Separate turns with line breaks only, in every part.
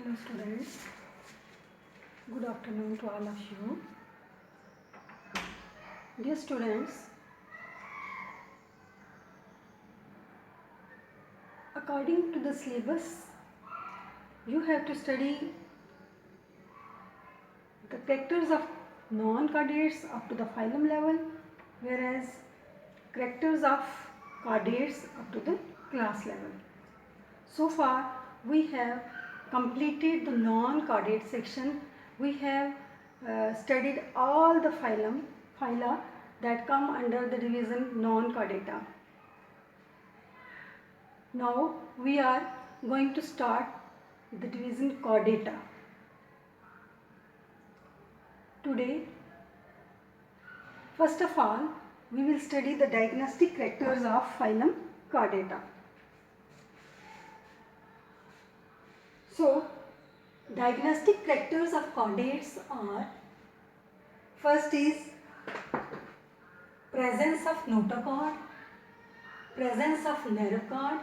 Hello students, good afternoon to all of you. Dear students, according to the syllabus, you have to study the characters of non-chordates up to the phylum level, whereas characters of chordates up to the class level. So far, we have completed the non-chordate section. We have studied all the phyla that come under the division non-chordata. Now we are going to start the division chordata. Today, first of all, we will study the diagnostic characters of phylum chordata. So, diagnostic characters of chordates are: first is presence of notochord, presence of nerve cord,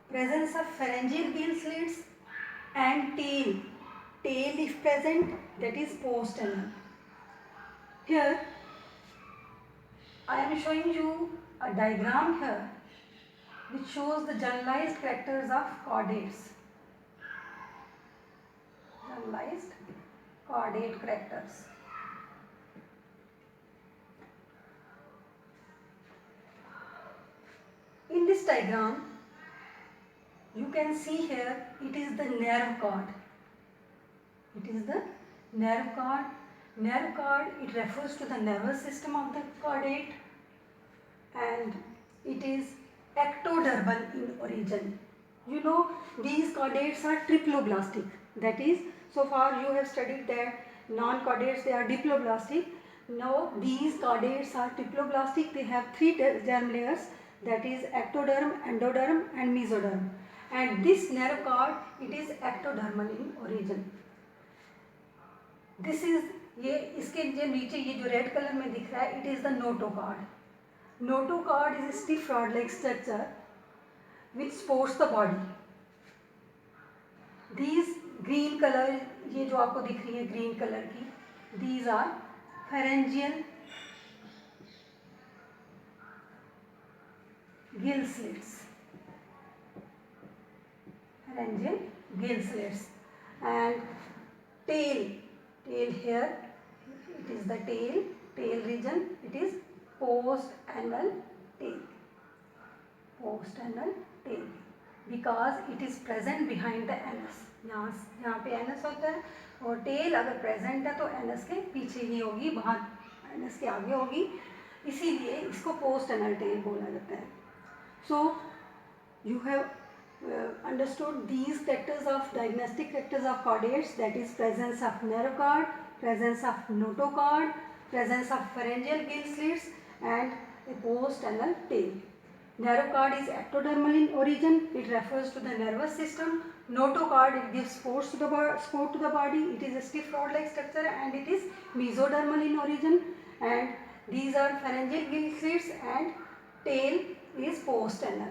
presence of pharyngeal gill slits, and tail. Tail if present, that is post-anal. Here I am showing you a diagram here which shows the generalized characters of chordates. Generalized chordate characters. In this diagram, you can see here it is the nerve cord. It is the nerve cord. Nerve cord, it refers to the nervous system of the chordate, and it is ectodermal in origin. You know, these chordates are triploblastic. That is, so far you have studied that non-chordates, they are diploblastic. Now these chordates are triploblastic. They have three germ layers, that is ectoderm, endoderm and mesoderm. And this nerve cord, it is ectodermal in origin. This is, ये इसके जो नीचे ये जो red colour में दिख रहा है, it is the notochord. Notochord is a stiff rod-like structure which supports the body. These green color, ये जो आपको दिख रही है green color की, these are pharyngeal gill slits. Pharyngeal gill slits. And tail here, it is the tail region, it is post-anal tail. Post-anal tail, because it is present behind the anus. यहाँ पे anus होता है और tail अगर present है तो anus के पीछे ही होगी, बाहर anus के आगे होगी, इसीलिए इसको post-anal tail बोला जाता है. So you have understood these characters of diagnostic characters of chordates, that is presence of nerve cord, presence of notochord, presence of pharyngeal gill slits and a post-anal tail. Nerve cord is ectodermal in origin. It refers to the nervous system. Notochord, it gives support to the body. It is a stiff rod-like structure and it is mesodermal in origin. And these are pharyngeal gill slits and tail is post-anal.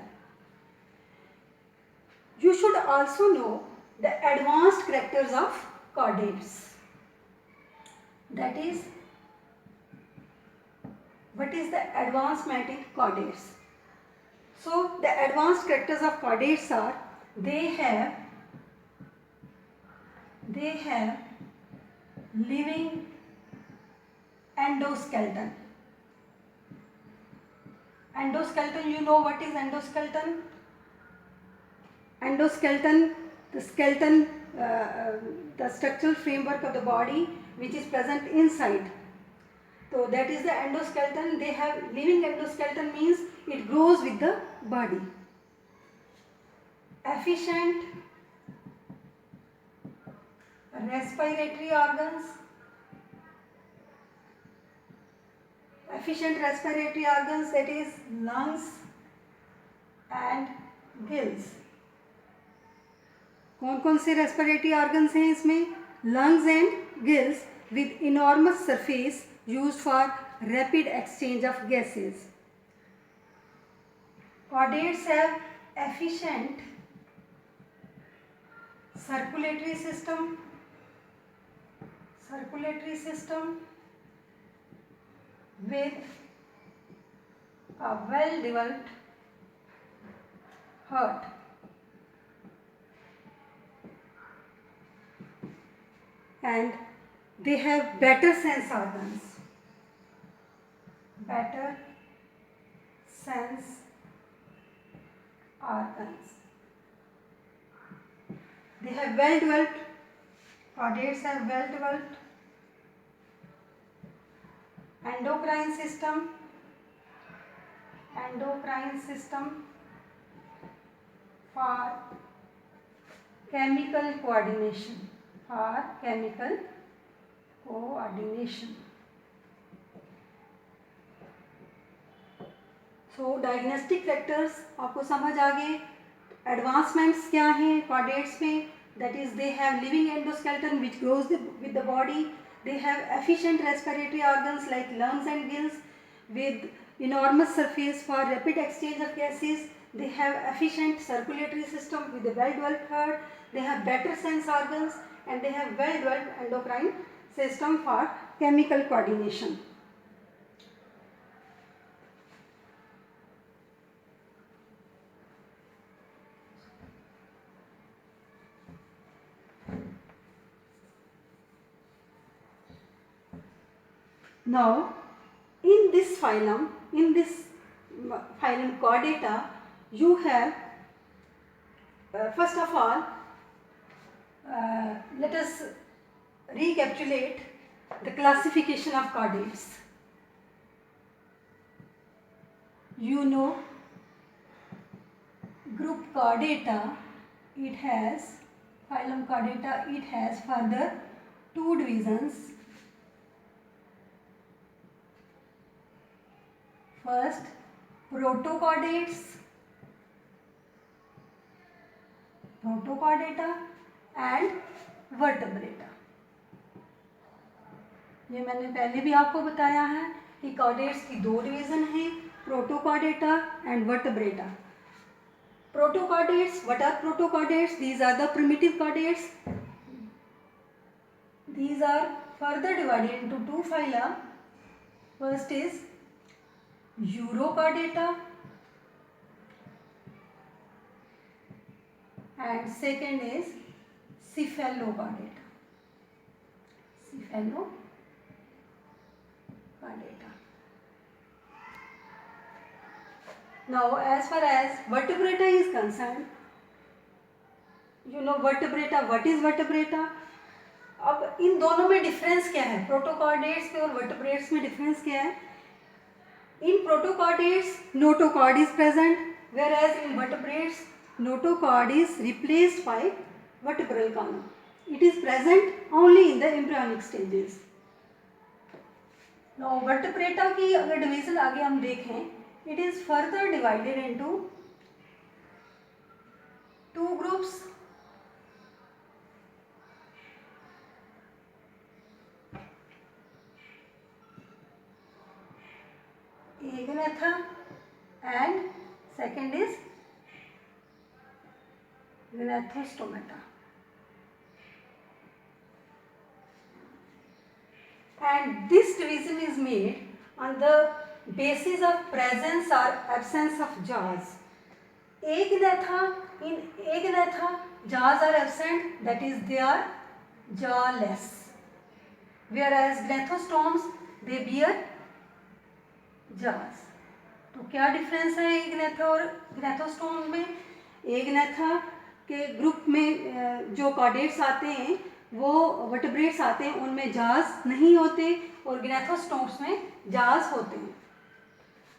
You should also know the advanced characters of chordates. That is, what is the advancement in chordates? So, the advanced characters of chordates are, they have living endoskeleton. Endoskeleton, you know what is endoskeleton? Endoskeleton, the skeleton, the structural framework of the body which is present inside. So that is the endoskeleton. They have living endoskeleton, means it grows with the body. Efficient respiratory organs. Efficient respiratory organs, that is lungs and gills. कौन कौन से respiratory organs हैं इसमें? Lungs and gills with enormous surface used for rapid exchange of gases. Chordates have efficient circulatory system with a well developed heart. And they have better sense organs. Better sense organs. They have well developed, chordates have well developed endocrine system for chemical coordination. So diagnostic factors आपको समझ आ गए. Advancements क्या हैं chordates में? That is they have living endoskeleton which grows with the body. They have efficient respiratory organs like lungs and gills with enormous surface for rapid exchange of gases. They have efficient circulatory system with a well-developed heart. They have better sense organs and they have well-developed endocrine system for chemical coordination. Now, in this phylum Chordata, you have first of all, let us recapitulate the classification of chordates. You know, group Chordata, it has phylum Chordata, it has further two divisions. First, protochordates and vertebrata. ये मैंने पहले भी आपको बताया है कि chordates की दो डिवीजन हैं, protochordata and vertebrata. Protochordates, what are protochordates? These are the primitive chordates. These are further divided into two phyla. First is Urochordata and second is Cephalochordata. Now, as far as vertebrata is concerned, you know vertebrata. What is vertebrata? अब इन दोनों में difference क्या है? Protochordates में और vertebrates में difference क्या है? In protochordates, notochord is present, whereas in vertebrates, notochord is replaced by vertebral column. It is present only in the embryonic stages. Now, vertebrata की अगर डिवीजन आगे हम देखें, it is further divided into two groups. Agnatha and second is Gnathostomata. And this division is made on the basis of presence or absence of jaws. In Agnatha, jaws are absent, that is they are jawless. Whereas gnathostomes, they bear jaws. तो क्या difference है Agnatha और ग्नेथोस्टोम में? Agnatha के group में जो chordates आते हैं वो वर्टेब्रेट्स आते हैं, उनमें जाज नहीं होते और ग्नेथोस्टोम्स में जाज होते हैं.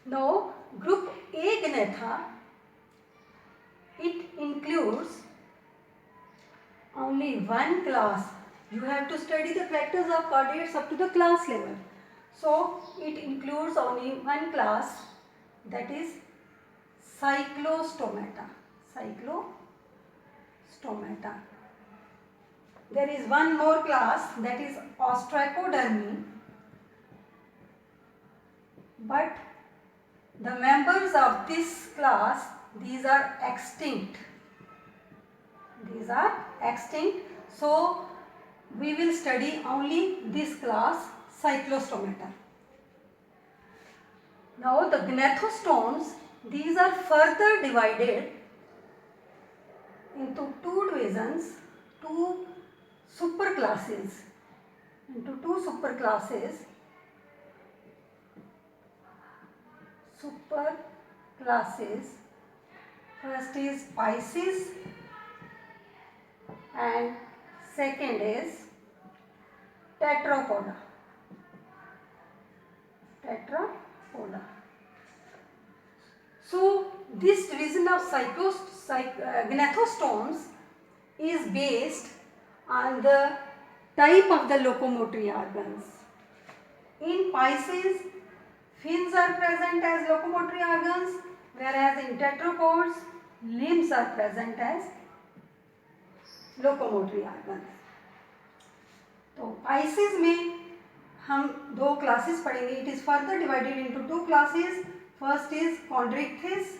No group Agnatha, it includes only one class. You have to study the characters of chordates up to the class level. So it includes only one class, that is Cyclostomata. There is one more class, that is Ostracodermi, but the members of this class, these are extinct. These are extinct. So we will study only this class, Cyclostomata. Now the gnathostomes, these are further divided into two divisions, two superclasses. Into two superclasses. First is Pisces and second is Tetrapoda. So this division of gnathostomes is based on the type of the locomotory organs. In Pisces, fins are present as locomotory organs, whereas in tetrapods, limbs are present as locomotory organs. तो Pisces में हम दो classes पढ़ेंगे. It is further divided into two classes. First is Chondrichthyes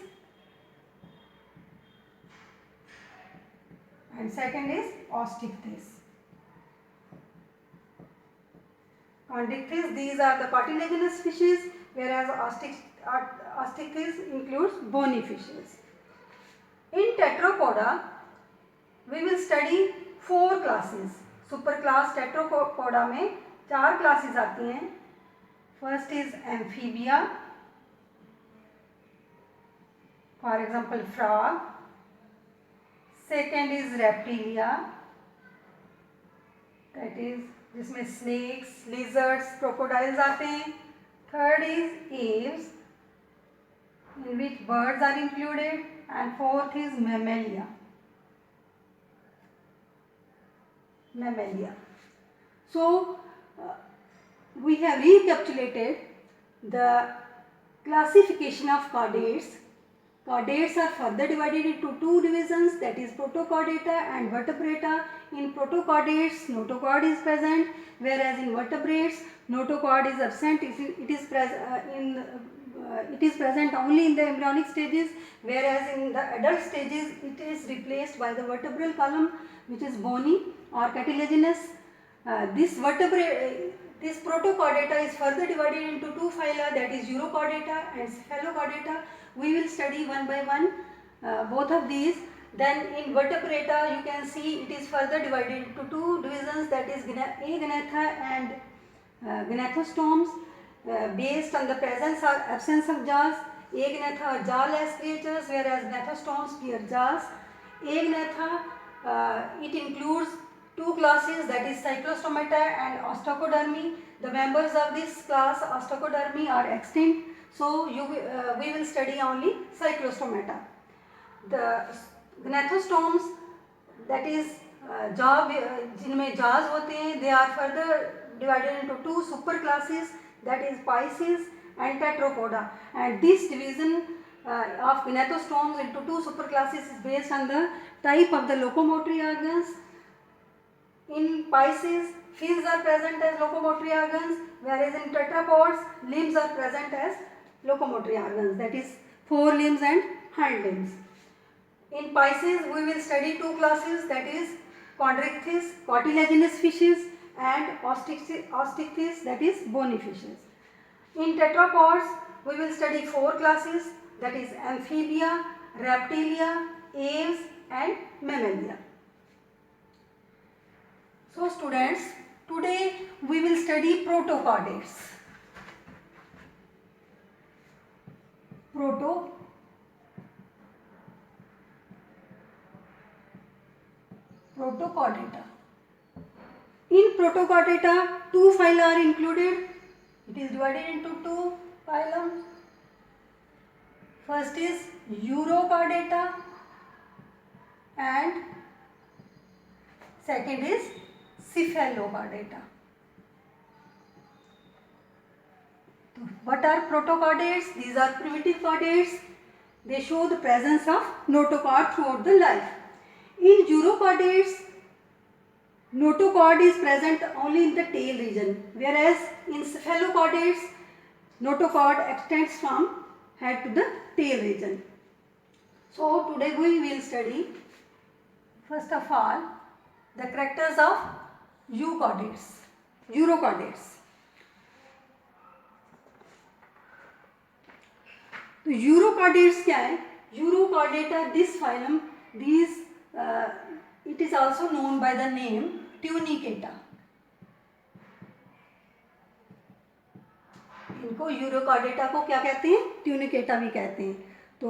and second is Osteichthyes. Chondrichthyes, these are the cartilaginous fishes, whereas Osteichthyes includes bony fishes. In Tetrapoda, we will study four classes. Superclass Tetrapoda में चार classes आती हैं. First is Amphibia, for example frog. Second is Reptilia, that is जिसमें snakes, lizards, crocodiles आते हैं. Third is aves, in which birds are included, and fourth is Mammalia. So we have recapitulated the classification of chordates. Chordates are further divided into two divisions, that is Protochordata and Vertebrata. In Protochordates, notochord is present, whereas in vertebrates, notochord is absent. It is present only in the embryonic stages, whereas in the adult stages it is replaced by the vertebral column, which is bony or cartilaginous. This Protochordata is further divided into two phyla, that is Urochordata and Cephalochordata. We will study one by one both of these. Then in Vertebrata you can see it is further divided into two divisions, that is Agnatha and Gnathostomes, based on the presence or absence of jaws. Agnatha are jawless creatures, whereas Gnathostomes bear jaws. Agnatha, it includes two classes, that is Cyclostomata and Ostracodermi. The members of this class, Ostracodermi, are extinct. So we will study only Cyclostomata. The Gnathostomes, that is जिनमें jaws होते हैं, they are further divided into two super classes, that is Pisces and Tetrapoda. And this division of Gnathostomes into two super classes is based on the type of the locomotory organs. In Pisces, fins are present as locomotory organs, whereas in tetrapods, limbs are present as locomotory organs, that is forelimbs and hind limbs. In Pisces, we will study two classes, that is Chondrichthyes, cartilaginous fishes, and Osteichthyes, that is bony fishes. In tetrapods, we will study four classes, that is Amphibia, Reptilia, aves and Mammalia. So students, today we will study protochordates. Protochordata. In Protochordata, two phyla are included. It is divided into two phylums. First is Urochordata and second is Cephalochordata. What are protochordates? These are primitive chordates. They show the presence of notochord throughout the life. In Urochordates, notochord is present only in the tail region, whereas in Cephalochordates, notochord extends from head to the tail region. So today we will study First of all, the characters of euchordates, urochordates. तो urochordates क्या है? Urochordata this phylum, these it is also known by the name tunicata. इनको urochordata को क्या कहते हैं? Tunicata भी कहते हैं. तो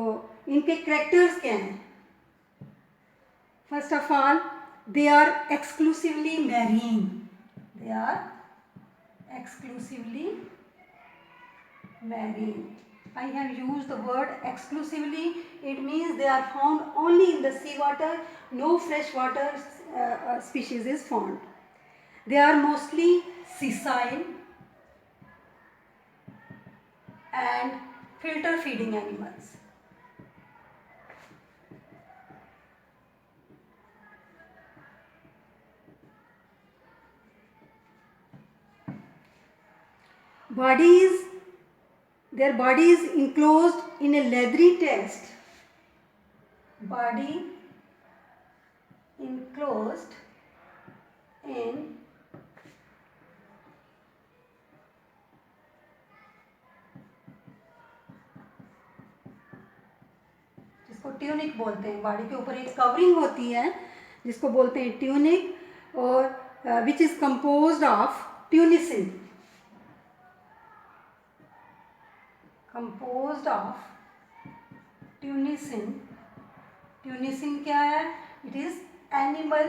इनके कैरेक्टर्स क्या हैं? First of all, they are exclusively marine. They are exclusively marine. I have used the word exclusively. It means they are found only in the sea water. No freshwater species is found. They are mostly sessile and filter feeding animals. Their body is enclosed in a leathery test. Body enclosed in जिसको tunic बोलते हैं. Body के ऊपर एक covering होती है जिसको बोलते हैं ट्यूनिक, और which is composed of ट्यूनिसिन. composed of ट्यूनिसिन. ट्यूनिसिन क्या है? It is animal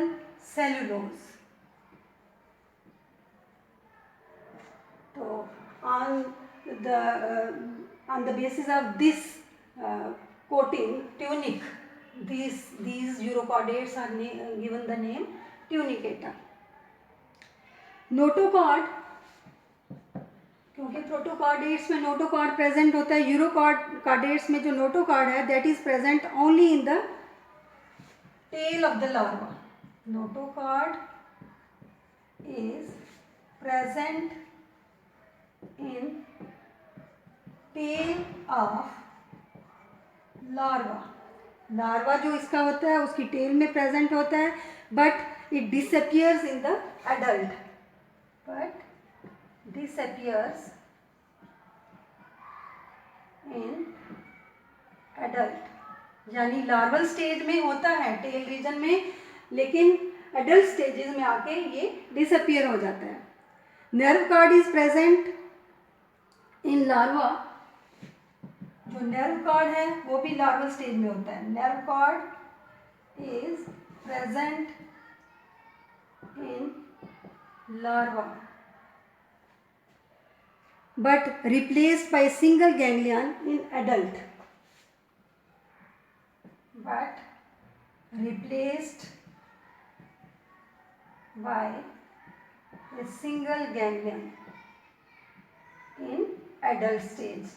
cellulose. तो on the basis of this coating tunic, these urochordates are given the name tunicata. Notochord, क्योंकि प्रोटोकॉर्डेट्स में नोटोकॉर्ड प्रेजेंट होता है. यूरोकॉर्डेट्स में जो नोटोकॉर्ड है that is present only in the tail of the larva. Notochord is present in tail of larva. Larva जो इसका होता है उसकी टेल में प्रेजेंट होता है, but it disappears in the adult. But disappears in adult. यानी लार्वल स्टेज में होता है टेल रीजन में, लेकिन एडल्ट स्टेजेस में आके ये डिसअपियर हो जाता है. Nerve cord is present in larva. जो नर्व कॉर्ड है वो भी लार्वल स्टेज में होता है. Nerve cord is present in larva but replaced by single ganglion in adult. But replaced by a single ganglion in adult stage.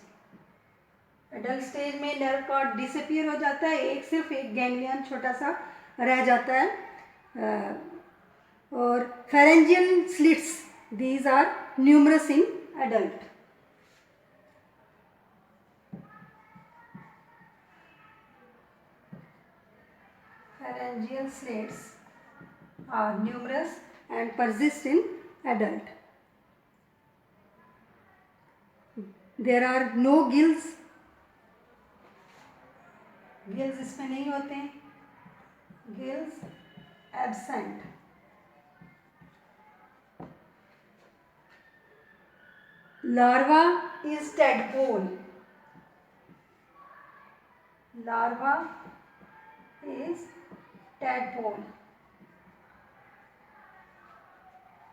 adult stage में nerve cord disappear हो जाता है, सिर्फ एक ganglion छोटा सा रह जाता है. और pharyngeal slits, these are numerous in adult. Pharyngeal slits are numerous and persist in adult. There are no gills. Gills इसमें नहीं होते हैं. Gills absent. Larva is tadpole. Larva is tadpole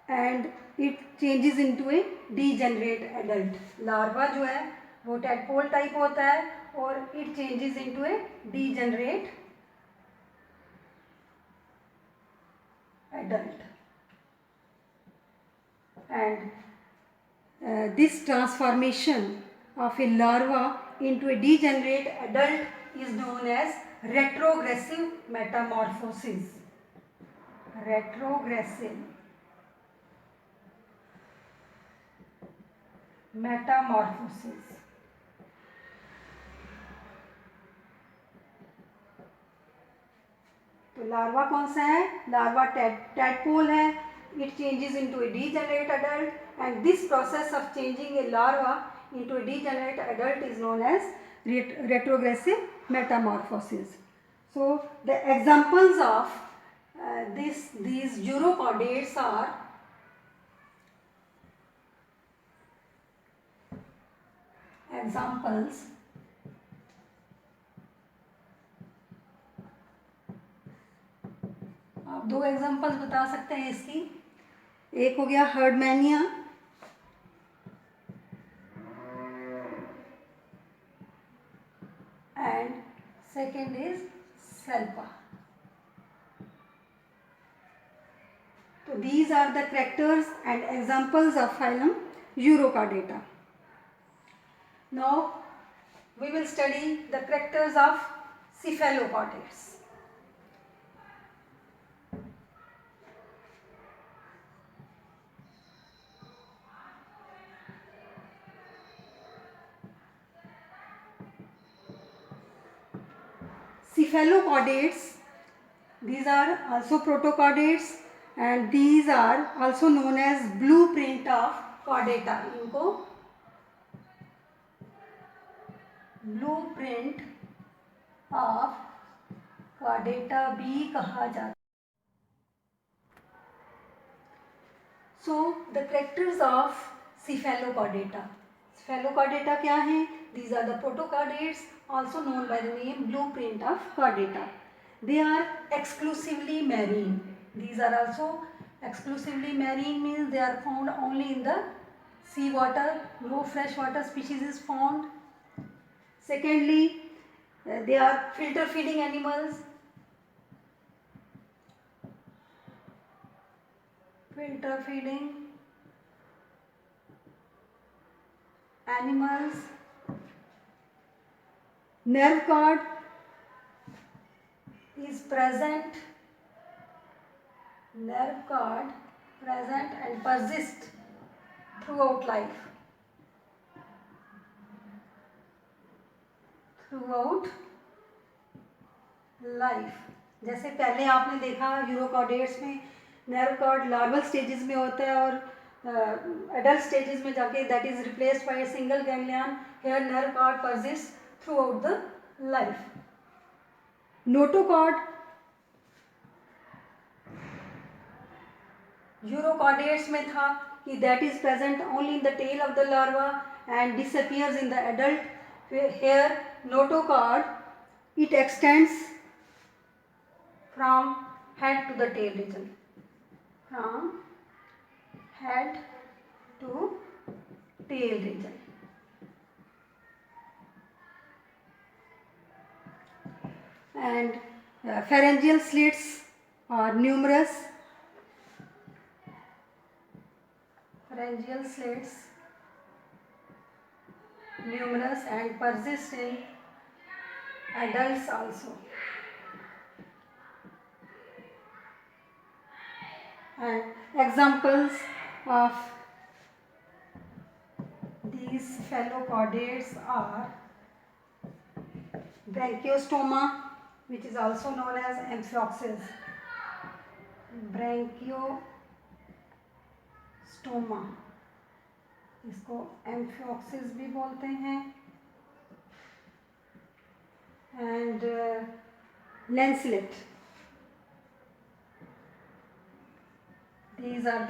and it changes into a degenerate adult. Larva जो है वो tadpole type होता है और it changes into a degenerate adult. And this transformation of a larva into a degenerate adult is known as retrogressive metamorphosis. Retrogressive metamorphosis. तो तो larva कौन सा है? लार्वा टैडपोल है. It changes into A degenerate adult and this process of changing A larva into a degenerate adult is known as retrogressive metamorphosis. So the examples of these urochordates are examples आप दो examples बता सकते हैं इसकी. एक हो गया हर्डमैनिया and second is Selpa. So these are the characters and examples of phylum Urochordata. Now we will study the characters of Cephalochordates. Cephalochordates, these are also protochordates and these are also known as blueprint of chordata. इनको blueprint of chordata भी कहा जाता है. So the characters of Cephalochordata. Cephalochordata क्या हैं? These are the protochordates also known by the name blueprint of chordata. They are exclusively marine. These are also exclusively marine means they are found only in the sea water. No freshwater species is found. Secondly, they are filter feeding animals. Filter feeding animals. Nerve cord is present. Nerve cord present and persist throughout life. Throughout life. जैसे पहले आपने देखा urochordates में nerve cord larval stages में होता है और adult stages में जाके that is replaced by a single ganglion. Here nerve cord persist throughout the life. Notochord urochordates में था कि that is present only in the tail of the larva and disappears in the adult. Here notochord it extends from head to the tail region. From head to tail region. And pharyngeal slits are numerous. Pharyngeal slits numerous and persist in adults also. And examples of these cephalochordates are branchiostoma, which is also known as amphioxus. Branchiostoma, इसको amphioxus भी बोलते हैं. And lancelet. These are the